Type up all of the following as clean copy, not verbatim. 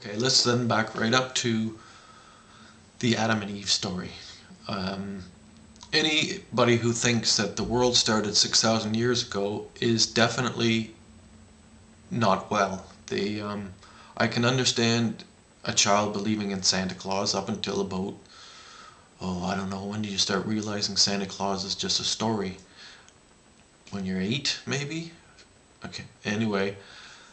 Okay, let's then back right up to the Adam and Eve story. Anybody who thinks that the world started 6,000 years ago is definitely not well. I can understand a child believing in Santa Claus up until about, oh, I don't know, when do you start realizing Santa Claus is just a story? When you're 8, maybe? Okay, anyway,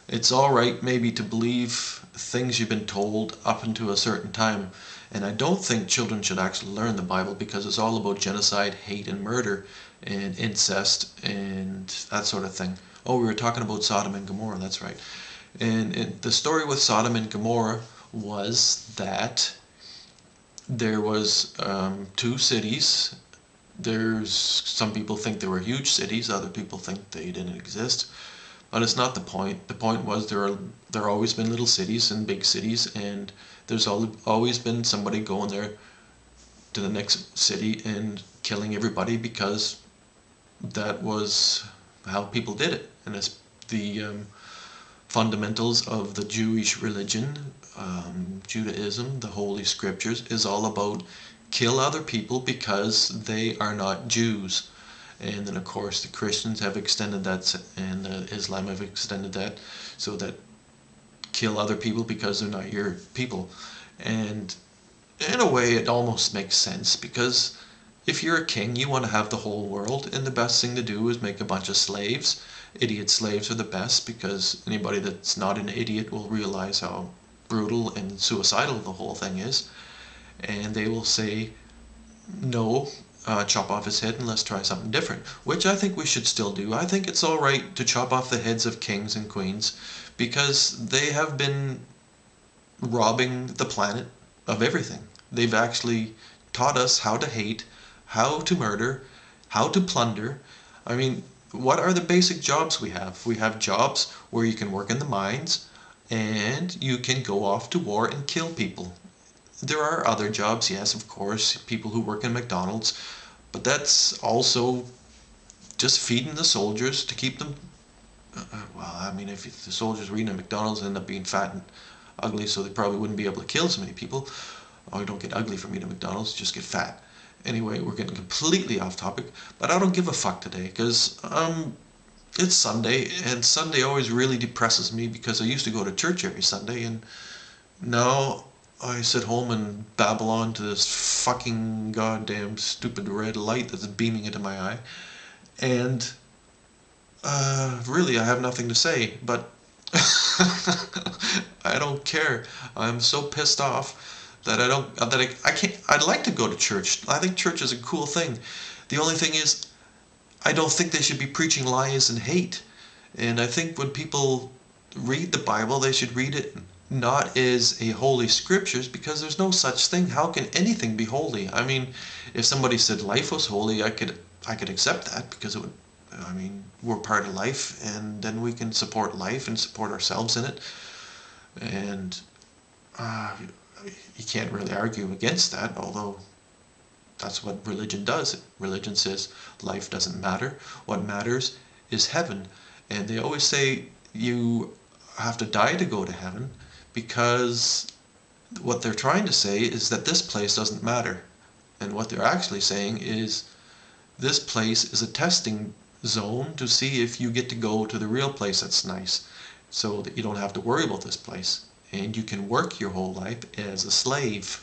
it's alright maybe to believe things you've been told up until a certain time. And I don't think children should actually learn the Bible because it's all about genocide, hate, and murder, and incest, and that sort of thing. Oh, we were talking about Sodom and Gomorrah, that's right. And the story with Sodom and Gomorrah was that there was two cities. There's some people think they were huge cities, other people think they didn't exist. But it's not the point. The point was there always been little cities and big cities, and there's always been somebody going there to the next city and killing everybody because that was how people did it. And it's the fundamentals of the Jewish religion, Judaism, the Holy Scriptures, is all about kill other people because they are not Jews. And then of course the Christians have extended that, and Islam have extended that, so that kill other people because they're not your people. And in a way it almost makes sense, because if you're a king you want to have the whole world, and the best thing to do is make a bunch of slaves. Idiot slaves are the best, because anybody that's not an idiot will realize how brutal and suicidal the whole thing is, and they will say no, chop off his head and let's try something different, which I think we should still do. I think it's all right to chop off the heads of kings and queens because they have been robbing the planet of everything. They've actually taught us how to hate, how to murder, how to plunder. I mean, what are the basic jobs we have? We have jobs where you can work in the mines and you can go off to war and kill people. There are other jobs, yes, of course, people who work in McDonald's, but that's also just feeding the soldiers to keep them. Well, I mean, if the soldiers were eating at McDonald's and end up being fat and ugly, so they probably wouldn't be able to kill so many people. Oh, you don't get ugly from eating at McDonald's, just get fat. Anyway, we're getting completely off topic, but I don't give a fuck today, because it's Sunday, and Sunday always really depresses me because I used to go to church every Sunday, and now I sit home and babble on to this fucking goddamn stupid red light that's beaming into my eye. And really, I have nothing to say, but I don't care. I'm so pissed off that I can't. I'd like to go to church. I think church is a cool thing. The only thing is, I don't think they should be preaching lies and hate. And I think when people read the Bible, they should read it not as a holy scriptures, because there's no such thing. How can anything be holy? I mean, if somebody said life was holy, I could accept that, because it would, I mean, we're part of life, and then we can support life and support ourselves in it. And you can't really argue against that, although that's what religion does. Religion says life doesn't matter. What matters is heaven. And they always say you have to die to go to heaven, because what they're trying to say is that this place doesn't matter. And what they're actually saying is this place is a testing zone to see if you get to go to the real place that's nice, so that you don't have to worry about this place. And you can work your whole life as a slave.